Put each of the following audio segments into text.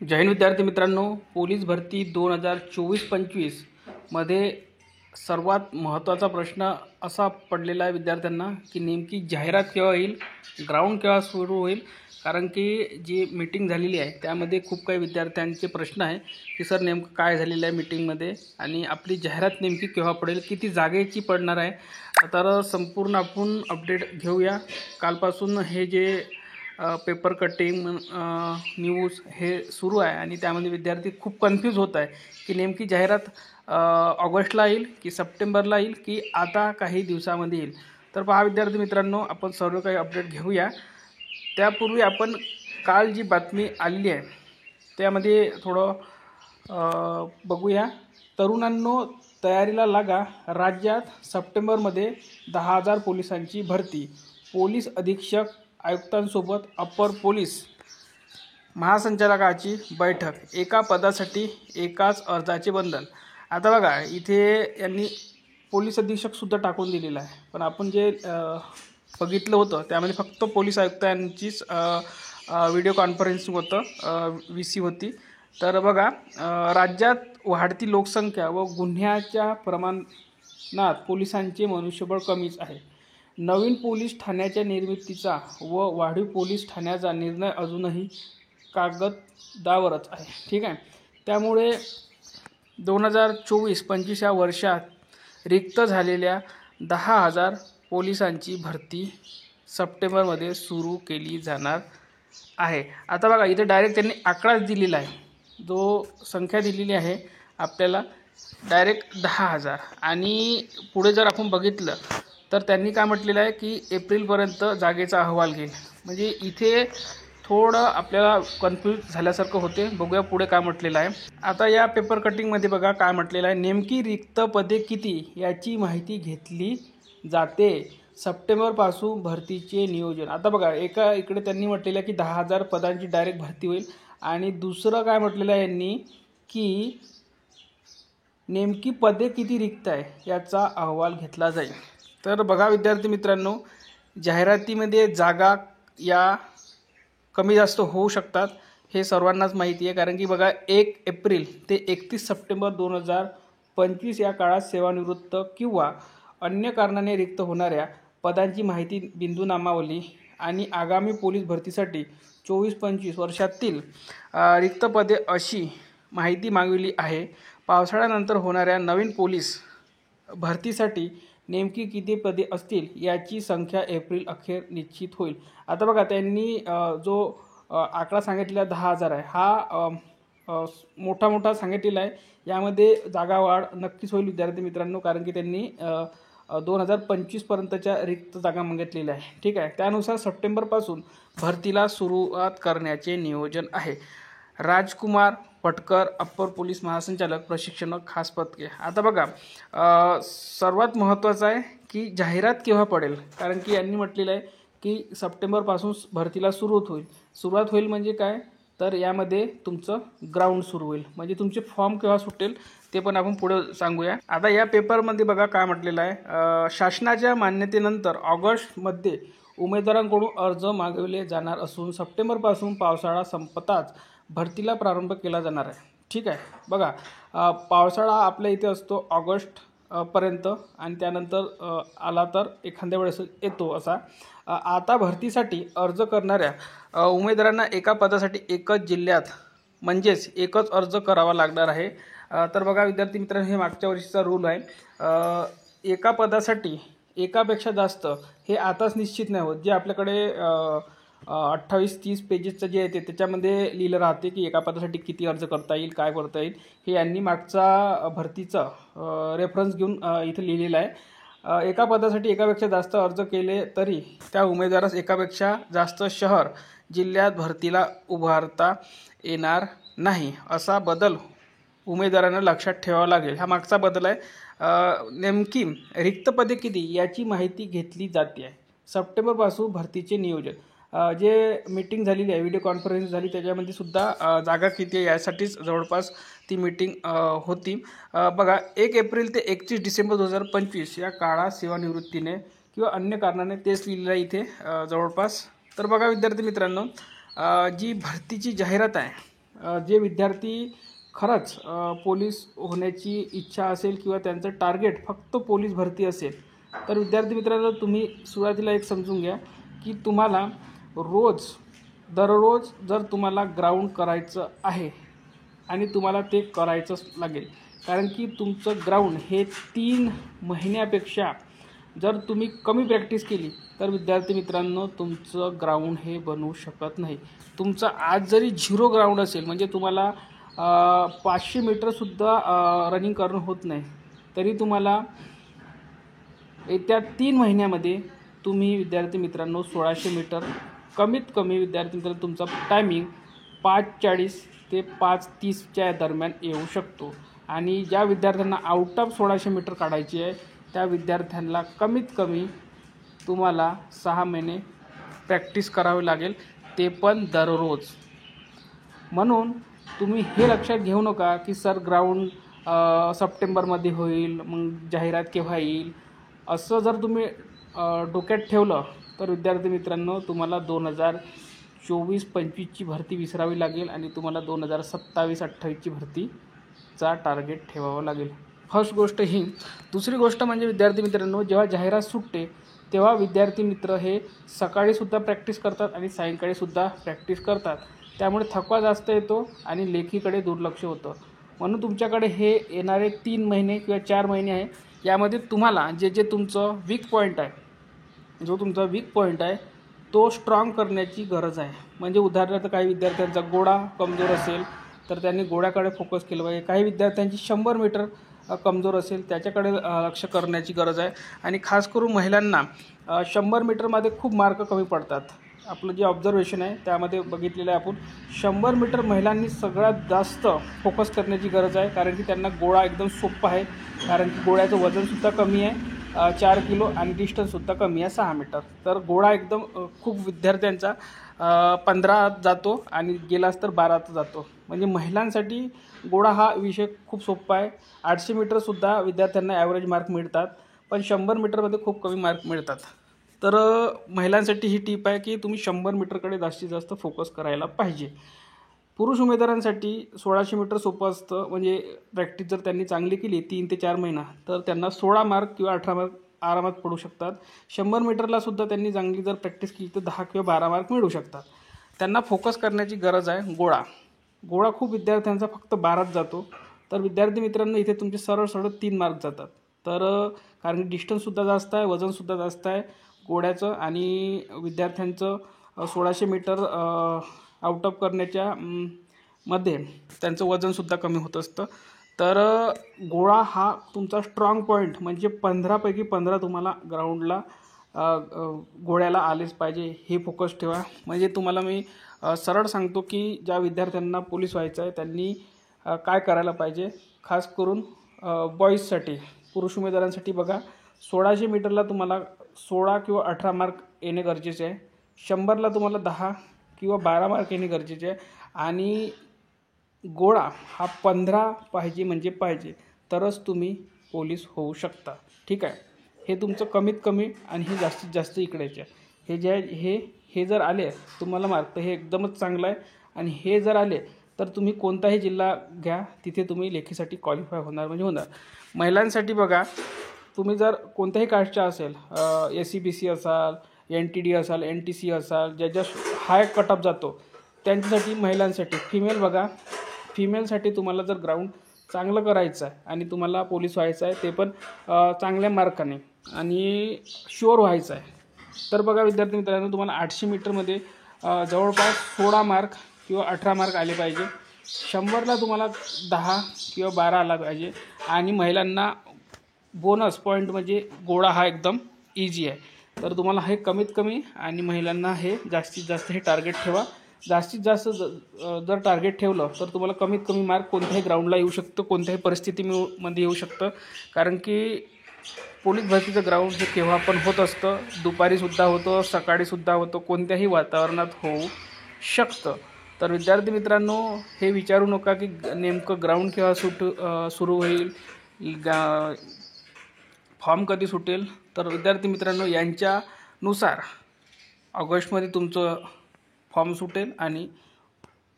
जय हिंद विद्यार्थी मित्रांनो, पोलीस भरती 2024-25 मध्ये सर्वात महत्त्वाचा प्रश्न असा पडलेला आहे विद्यार्थ्यांना की नेमकी जाहिरात केव्हा येईल, ग्राउंड केव्हा सुरू होईल. कारण की जी मीटिंग झालेली आहे त्यामध्ये खूप काही विद्यार्थ्यांचे प्रश्न आहे की सर नेमकं काय झालेलं आहे मीटिंगमध्ये आणि आपली जाहिरात नेमकी केव्हा पडेल, किती जागेची पडणार आहे. तर संपूर्ण आपण अपडेट घेऊया. कालपासून हे जे पेपर कटिंग न्यूज हे सुरू आहे आणि त्यामध्ये विद्यार्थी खूप कन्फ्यूज होत आहे की नेमकी जाहिरात ऑगस्टला येईल की सप्टेंबरला येईल की आता काही दिवसामध्ये येईल. तर पहा विद्यार्थी मित्रांनो, आपण सर्व काही अपडेट घेऊया. त्यापूर्वी आपण काल जी बातमी आलेली आहे त्यामध्ये थोडं बघूया. तरुणांनो तयारीला लागा, राज्यात सप्टेंबरमध्ये 10,000 पोलिसांची भरती. पोलीस अधीक्षक आयुक्तांसोबत अप्पर पोलीस महासंचालकाची बैठक. एका पदासाठी एकाच अर्जाचे बंधन. आता बघा इथे यांनी पोलीस अधीक्षकसुद्धा टाकून दिलेला आहे, पण आपण जे बघितलं होतं त्यामध्ये फक्त पोलीस आयुक्तांचीच व्हिडिओ कॉन्फरन्सिंग होतं, VC होती. तर बघा राज्यात वाढती लोकसंख्या व गुन्ह्याच्या प्रमाणात पोलिसांचे मनुष्यबळ कमीच आहे. नवीन पोलीस ठाण्याच्या निर्मितीचा व वाढीव पोलीस ठाण्याचा निर्णय अजूनही कागदावरच आहे. ठीक आहे. त्यामुळे 2024-25 या वर्षात रिक्त झालेल्या 10,000 पोलिसांची भरती सप्टेंबरमध्ये सुरू केली जाणार आहे. आता बघा इथे डायरेक्ट त्यांनी आकडाच दिलेला आहे, जो संख्या दिलेली आहे आपल्याला डायरेक्ट 10,000. आणि पुढे जर आपण बघितलं तर त्यांनी काय म्हटलेलं आहे की एप्रिलपर्यंत जागेचा अहवाल घेईल. म्हणजे इथे थोडं आपल्याला कन्फ्यूज झाल्यासारखं होते. बघूया पुढे काय म्हटलेलं आहे. आता या पेपर कटिंगमध्ये बघा काय म्हटलेलं आहे. नेमकी रिक्त पदे किती याची माहिती घेतली जाते. सप्टेंबरपासून भरतीचे नियोजन. आता बघा इकडे त्यांनी म्हटलेलं आहे की 10,000 पदांची डायरेक्ट भरती होईल आणि दुसरं काय म्हटलेलं आहे यांनी की नेमकी पदे किती रिक्त आहे याचा अहवाल घेतला जाईल. तर बघा विद्यार्थी मित्रांनो, जाहिरातीमध्ये जागा या कमी जास्त होऊ शकतात हे सर्वांनाच माहिती आहे. कारण की बघा 1 एप्रिल ते 31 सप्टेंबर 2025 या काळात सेवानिवृत्त किंवा अन्य कारणाने रिक्त होणाऱ्या पदांची माहिती बिंदूनामावली आणि आगामी पोलीस भरतीसाठी 24-25 वर्षातील रिक्त पदे अशी माहिती मागविली आहे. पावसाळ्यानंतर होणाऱ्या नवीन पोलीस भरतीसाठी नेमकी किती पदे असतील याची संख्या एप्रिल अखेर निश्चित होईल. आता बघा त्यांनी जो आकडा सांगितलेला 10,000 आहे हा मोठा सांगितलेला आहे. यामध्ये जागा वाढ नक्कीच होईल विद्यार्थी मित्रांनो, कारण की त्यांनी 2025पर्यंतच्या रिक्त जागा मागितलेल्या आहे. ठीक आहे. त्यानुसार सप्टेंबरपासून भरतीला सुरुवात करण्याचे नियोजन आहे. राजकुमार पटकर अप्पर पोलीस महासंचालक प्रशिक्षण खास पथके. आता बघा सर्वात महत्त्वाचं आहे की जाहिरात केव्हा पडेल. कारण की यांनी म्हटलेलं आहे की सप्टेंबरपासून भरतीला सुरुवात होईल म्हणजे काय, तर यामध्ये तुमचं ग्राउंड सुरू होईल. म्हणजे तुमचे फॉर्म केव्हा सुटेल ते पण आपण पुढे सांगूया. आता या पेपरमध्ये बघा काय म्हटलेलं आहे. शासनाच्या मान्यतेनंतर ऑगस्टमध्ये उमेदवारांकडून अर्ज मागवले जाणार असून सप्टेंबरपासून पावसाळा संपताच भरतीला प्रारंभ केला जाणार आहे. ठीक आहे. बघा पावसाळा आपल्या इथे असतो ऑगस्ट पर्यंत आणि त्यानंतर आला तर एखाद्या वेळेस येतो असा. आता भरतीसाठी अर्ज करणाऱ्या उमेदवारांना एका पदासाठी एकच जिल्ह्यात म्हणजेच एकच अर्ज करावा लागणार आहे. तर बघा विद्यार्थी मित्रांनो, हे मागच्या वर्षीचा रूल आहे. एका पदासाठी एकापेक्षा जास्त हे आताच निश्चित नाही होत. जे आपल्याकडे 28-30 पेजेसचं जे आहे त्याच्यामध्ये लिहिलं राहते की एका पदासाठी किती अर्ज करता येईल, काय करता येईल, हे यांनी मागचा भरतीचा रेफरन्स घेऊन इथे लिहिलेलं आहे. एका पदासाठी एकापेक्षा जास्त अर्ज केले तरी त्या उमेदवारास एकापेक्षा जास्त शहर जिल्ह्यात भरतीला उभारता येणार नाही. असा बदल उमेदवारांना लक्षात ठेवावा लागेल. हा मागचा बदल आहे. नेमकी रिक्त पदे किती याची माहिती घेतली जाते आहे. सप्टेंबरपासून भरतीचे नियोजन. जे मीटिंग झालेली आहे, व्हिडिओ कॉन्फरन्स झाली, त्याच्यामध्ये सुद्धा जागा किती आहे यासाठीच जवळपास ती मीटिंग होती. बघा 1 एप्रिल ते 31 डिसेंबर 2025 या काळात सेवानिवृत्तीने किंवा अन्य कारणाने तेच लिहिलेलं आहे इथे जवळपास. तर बघा विद्यार्थी मित्रांनो, जी भरतीची जाहिरात आहे जे विद्यार्थी खरंच पोलीस होण्याची इच्छा असेल किंवा त्यांचं टार्गेट फक्त पोलीस भरती असेल, तर विद्यार्थी मित्रांनो तुम्ही सुरुवातीला एक समजून घ्या की तुम्हाला दररोज जर तुम्हाला ग्राउंड करायचं आहे आणि तुम्हाला ते करायचंच लागेल, कारण की तुमचं ग्राउंड हे 3 महिन्यापेक्षा जर तुम्ही कमी प्रॅक्टिस केली तर विद्यार्थी मित्रांनो तुमचं ग्राउंड हे बनवू शकत नाही. तुमचं आज जरी 0 ग्राउंड असेल, म्हणजे तुम्हाला 500 मीटरसुद्धा रनिंग करणं होत नाही, तरी तुम्हाला येत्या 3 महिन्यामध्ये तुम्ही विद्यार्थी मित्रांनो 1600 मीटर कमीत कमी विद्यार्थी मित्रांनो तुमचा टायमिंग 5:40 ते 5:30च्या दरम्यान येऊ शकतो. आणि ज्या विद्यार्थ्यांना आउट ऑफ 1600 मीटर काढायची आहे त्या विद्यार्थ्यांना कमीत कमी तुम्हाला 6 महिने प्रॅक्टिस करावी लागेल, ते पण दररोज. म्हणून तुम्ही हे लक्षात घेऊ नका की सर ग्राउंड सप्टेंबरमध्ये होईल, मग जाहिरात केव्हा येईल, असं जर तुम्ही डोक्यात ठेवलं तर विद्यार्थी मित्रांनो तुम्हाला 2024-25ची भरती विसरावी लागेल आणि तुम्हाला 2027-28ची भरतीचा टार्गेट ठेवावा लागेल. फर्स्ट गोष्ट ही. दुसरी गोष्ट म्हणजे विद्यार्थी मित्रांनो जेव्हा जाहिरात सुटते तेव्हा विद्यार्थी मित्र हे सकाळीसुद्धा प्रॅक्टिस करतात आणि सायंकाळीसुद्धा प्रॅक्टिस करतात, त्यामुळे थकवा जास्त येतो आणि लेखीकडे दुर्लक्ष होतं. म्हणून तुमच्याकडे हे येणारे 3 महिने किंवा 4 महिने आहे, यामध्ये तुम्हाला जे तुमचं वीक पॉईंट आहे, जो तुमचा वीक पॉईंट आहे तो स्ट्रॉंग करण्याची गरज आहे. म्हणजे उदाहरणार्थ काही विद्यार्थ्यांचा गोळा कमजोर असेल तर त्यांनी गोळ्याकडे फोकस केलं पाहिजे. काही विद्यार्थ्यांची 100 मीटर कमजोर असेल त्याच्याकडे लक्ष करण्याची गरज आहे. आणि खास करून महिलांना 100 मीटरमध्ये खूप मार्क कमी पडतात. आपलं जे ऑब्झर्वेशन आहे त्यामध्ये बघितलेलं आहे आपण, 100 मीटर महिलांनी सगळ्यात जास्त फोकस करण्याची गरज आहे, कारण की त्यांना गोळा एकदम सोपा आहे, कारण की गोळ्याचं वजनसुद्धा कमी आहे 4 किलो आणि डिस्टन्ससुद्धा कमी आहे 6 मीटर. तर गोळा एकदम खूप विद्यार्थ्यांचा 15 जातो आणि गेलाच तर 12 जातो. म्हणजे महिलांसाठी गोळा हा विषय खूप सोपा आहे. 800 मीटरसुद्धा विद्यार्थ्यांना ॲव्हरेज मार्क मिळतात, पण 100 मीटरमध्ये खूप कमी मार्क मिळतात. तर महिलांसाठी ही टिप आहे की तुम्ही 100 मीटरकडे जास्तीत जास्त फोकस करायला पाहिजे. पुरुष उमेदवारांसाठी 1600 मीटर सोपं असतं. म्हणजे प्रॅक्टिस जर त्यांनी चांगली केली 3 ते 4 महिना तर त्यांना 16 मार्क किंवा 18 मार्क आरामात पडू शकतात. 100 मीटरलासुद्धा त्यांनी चांगली जर प्रॅक्टिस केली तर 10 किंवा 12 मार्क मिळू शकतात. त्यांना फोकस करण्याची गरज आहे गोळा खूप विद्यार्थ्यांचा फक्त 12च जातो, तर विद्यार्थी मित्रांनो इथे तुमचे सरळ 3 मार्क जातात. तर कारण डिस्टन्ससुद्धा जास्त आहे, वजनसुद्धा जास्त आहे गोळ्याचं, आणि विद्यार्थ्यांचं 1600 मीटर आउट ऑफ करण्याच्या मध्ये त्यांचं वजनसुद्धा कमी होत असतं. तर गोळा हा तुमचा स्ट्रॉंग पॉईंट, म्हणजे 15 पैकी 15 तुम्हाला ग्राउंडला गोळ्याला आलेच पाहिजे, हे फोकस ठेवा. म्हणजे तुम्हाला मी सरळ सांगतो की ज्या विद्यार्थ्यांना पोलीस व्हायचं आहे त्यांनी काय करायला पाहिजे. खास करून बॉईजसाठी, पुरुष उमेदवारांसाठी बघा, 1600 मीटरला तुम्हाला 16 किंवा 18 मार्क येणे गरजेचे आहे. 100ला तुम्हाला 10 किंवा 12 मार्क येणे गरजेचे आहे. आणि गोळा हा 15 पाहिजे, म्हणजे पाहिजे, तरच तुम्ही पोलीस होऊ शकता. ठीक आहे. हे तुमचं कमीत कमी आणि हे जास्तीत जास्त इकडेच आहे. हे जे आहे हे जर आले तुम्हाला मार्क तर हे एकदमच चांगलं आहे. आणि हे जर आले तर तुम्ही कोणताही जिल्हा घ्या, तिथे तुम्ही लेखीसाठी क्वालिफाय होणार म्हणजे होणार. महिलांसाठी बघा, तुम्ही जर कोणत्याही कास्टच्या असेल, SC-BC असाल, NTD असाल, NTC असाल, ज्याच्या हाय कट ऑफ जातो त्यांच्यासाठी, महिलांसाठी फिमेल बघा, फिमेलसाठी तुम्हाला जर ग्राउंड चांगलं करायचं आहे आणि तुम्हाला पोलीस व्हायचं आहे, ते पण चांगल्या मार्काने आणि शुअर व्हायचं आहे, तर बघा विद्यार्थी मित्रांनो तुम्हाला 800 मीटरमध्ये जवळपास 16 मार्क किंवा 18 मार्क आले पाहिजे. 100ला तुम्हाला 10 किंवा 12 आला पाहिजे. आणि महिलांना बोनस पॉईंट म्हणजे गोळा हा एकदम इझी आहे. तर तुम्हाला हे कमीत कमी आणि महिलांना हे जास्तीत जास्त हे टार्गेट ठेवा. जास्तीत जास्त जर टार्गेट ठेवलं तर तुम्हाला कमीत कमी मार्क कोणत्याही ग्राउंडला येऊ शकतं, कोणत्याही परिस्थितीमध्ये येऊ शकतं. कारण की पोलीस भरतीचं ग्राउंड हे केव्हा पण होत असतं, दुपारीसुद्धा होतं, सकाळीसुद्धा होतं, कोणत्याही वातावरणात होऊ शकतं. तर विद्यार्थी मित्रांनो हे विचारू नका की नेमकं ग्राउंड केव्हा सुरू होईल, फॉर्म कधी सुटेल. तर विद्यार्थी मित्रांनो यांच्यानुसार ऑगस्टमध्ये तुमचं फॉर्म सुटेल आणि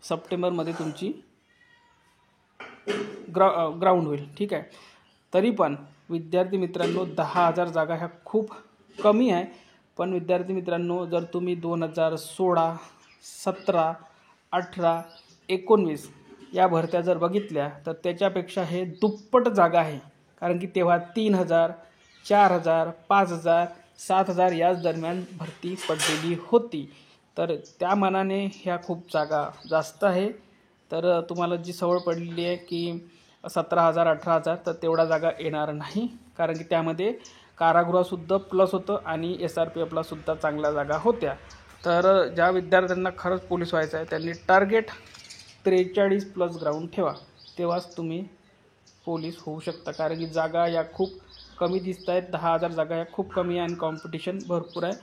सप्टेंबरमध्ये तुमची ग्राउंड होईल. ठीक आहे. तरी पण विद्यार्थी मित्रांनो 10,000 जागा ह्या खूप कमी आहे. पण विद्यार्थी मित्रांनो, जर तुम्ही 2016, 17, 18, 19 या भरत्या जर बघितल्या तर त्याच्यापेक्षा हे दुप्पट जागा आहे. कारण की तेव्हा 3,000, 4,000, 5,000, 7,000 याच दरम्यान भरती पडलेली होती. तर त्या मानाने ह्या खूप जागा जास्त आहे. तर तुम्हाला जी सवय पडलेली आहे की 17,000, 18,000, तर तेवढा जागा येणार नाही. कारण की त्यामध्ये कारागृहसुद्धा प्लस होतं आणि SRPFला सुद्धा चांगल्या जागा होत्या. तर ज्या विद्यार्थ्यांना खरंच पोलीस व्हायचं आहे त्यांनी टार्गेट 43+ ग्राउंड ठेवा. तेव्हाच तुम्ही पोलीस होऊ शकता. कारण की जागा या खूप कमी दिसत आहेत. 10,000 जागा या खूप कमी आहे आणि कॉम्पिटिशन भरपूर आहे.